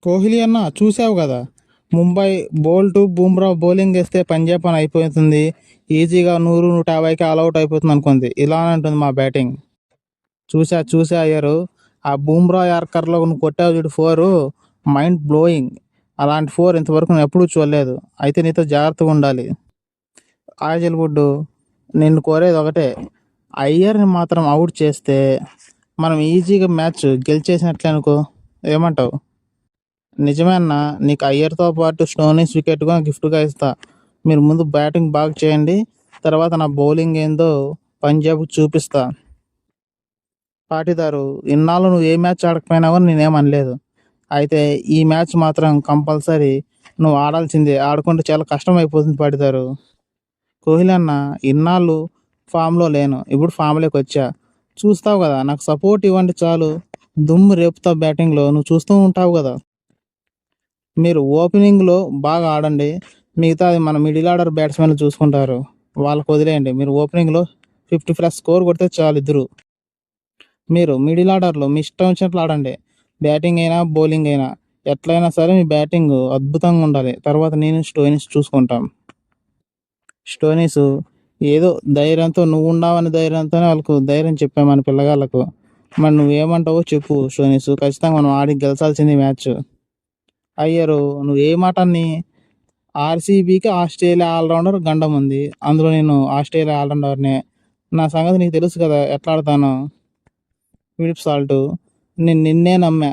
కోహ్లీ అన్న చూసావు కదా, ముంబై బోల్ట్ బూమ్రా బౌలింగ్ వేస్తే పంజాబ్ అని అయిపోతుంది. ఈజీగా 100-150కి ఆల్అవుట్ అయిపోతుంది అనుకుంది. ఇలా ఉంటుంది మా బ్యాటింగ్. చూసా అయ్యారు. ఆ బూమ్రా యార్కర్లో నువ్వు కొట్టావు చూడు ఫోరు, మైండ్ బ్లోయింగ్. అలాంటి ఫోర్ ఇంతవరకు నేను ఎప్పుడూ చూడలేదు. అయితే నీతో జాగ్రత్తగా ఉండాలి. ఆజల్వుడ్, నిన్ను కోరేది ఒకటే, అయ్యర్ని మాత్రం అవుట్ చేస్తే మనం ఈజీగా మ్యాచ్ గెలిచేసినట్లే అనుకో. ఏమంటావు? నిజమే అన్న, నీకు అయ్యర్తో పాటు స్టోనీస్ వికెట్ కూడా గిఫ్ట్గా ఇస్తా. మీరు ముందు బ్యాటింగ్ బాగా చేయండి, తర్వాత నా బౌలింగ్ ఏందో పంజాబ్కి చూపిస్తా. పాటిదారు, ఇన్నాళ్ళు నువ్వు ఏ మ్యాచ్ ఆడకపోయినా కూడా నేనేమనలేదు. అయితే ఈ మ్యాచ్ మాత్రం కంపల్సరీ నువ్వు ఆడాల్సిందే. ఆడుకుంటే చాలా కష్టం అయిపోతుంది పాటిదారు. కోహ్లీ అన్న, ఇన్నాళ్ళు ఫామ్లో లేను, ఇప్పుడు ఫామ్లోకి వచ్చా. చూస్తావు కదా, నాకు సపోర్ట్ ఇవ్వండి చాలు. దుమ్ము రేపుతావు బ్యాటింగ్లో, నువ్వు చూస్తూ ఉంటావు కదా. మీరు ఓపెనింగ్లో బాగా ఆడండి, మిగతాది మన మిడిల్ ఆర్డర్ బ్యాట్స్మెన్లు చూసుకుంటారు. వాళ్ళకు వదిలేయండి. మీరు ఓపెనింగ్లో 50+ స్కోర్ కొడితే చాలు ఇద్దరు. మీరు మిడిల్ ఆర్డర్లో మీ ఇష్టం వచ్చినట్లు ఆడండి. బ్యాటింగ్ అయినా బౌలింగ్ అయినా ఎట్లయినా సరే మీ బ్యాటింగ్ అద్భుతంగా ఉండాలి. తర్వాత నేను స్టోయినిస్ చూసుకుంటాం. స్టోనీస్ ఏదో ధైర్యంతో, నువ్వు ఉన్నావని ధైర్యంతోనే వాళ్ళకు ధైర్యం చెప్పాం మన పిల్లగాళ్ళకు. మరి నువ్వేమంటావో చెప్పు స్టోనీస్. ఖచ్చితంగా మనం ఆడి గెలిచాల్సింది మ్యాచ్. అయ్యారు, నువ్వు ఏ మాటని, ఆర్సీబీకి ఆస్ట్రేలియా ఆల్రౌండర్ గండం ఉంది, అందులో నేను ఆస్ట్రేలియా ఆల్రౌండర్నే. నా సంగతి నీకు తెలుసు కదా, ఎట్లా ఆడతాను. ఫిలిప్ సాల్ట్, నేను నిన్నే నమ్మా.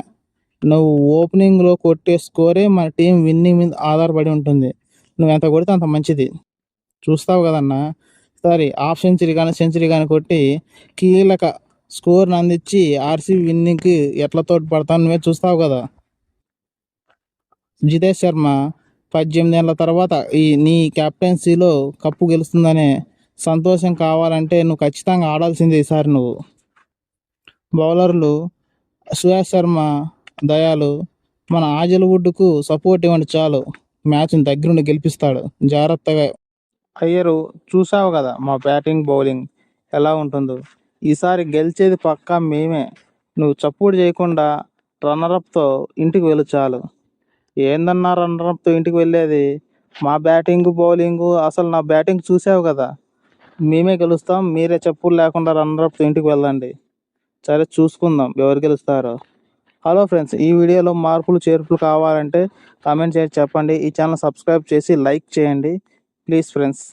నువ్వు ఓపెనింగ్లో కొట్టే స్కోరే మన టీం విన్నింగ్ మీద ఆధారపడి ఉంటుంది. నువ్వు ఎంత కొడితే అంత మంచిది. చూస్తావు కదన్నా, సరే హాఫ్ సెంచరీ కానీ కొట్టి కీలక స్కోర్ని అందించి ఆర్సీబీ విన్నింగ్కి ఎట్లా తోడ్పడతాను నువ్వే చూస్తావు కదా. జితేష్ శర్మ 18 ఏళ్ళ తర్వాత నీ కెప్టెన్సీలో కప్పు గెలుస్తుందనే సంతోషం కావాలంటే నువ్వు ఖచ్చితంగా ఆడాల్సిందే ఈసారి నువ్వు. బౌలర్లు సుయాష్ శర్మ, దయాలు, మన ఆజల్వుడ్కు సపోర్ట్ ఇవ్వండి చాలు. మ్యాచ్ని దగ్గరుండి గెలిపిస్తాడు జాగ్రత్తగా. అయ్యరు, చూసావు కదా మా బ్యాటింగ్ బౌలింగ్ ఎలా ఉంటుందో. ఈసారి గెలిచేది పక్కా మేమే. నువ్వు చప్పుడు చేయకుండా రన్నరప్తో ఇంటికి వెళ్ళు చాలు. ఏందన్నా రన్నరప్తో ఇంటికి వెళ్ళేది? మా బ్యాటింగ్ బౌలింగు, అసలు నా బ్యాటింగ్ చూసావు కదా. మేమే గెలుస్తాం, మీరే చెప్పులు లేకుండా రన్నరప్తో ఇంటికి వెళ్ళండి. సరే, చూసుకుందాం ఎవరు గెలుస్తారో. హలో ఫ్రెండ్స్, ఈ వీడియోలో మార్పులు చేర్పులు కావాలంటే కామెంట్ చేసి చెప్పండి. ఈ ఛానల్ సబ్స్క్రైబ్ చేసి లైక్ చేయండి ప్లీజ్ ఫ్రెండ్స్.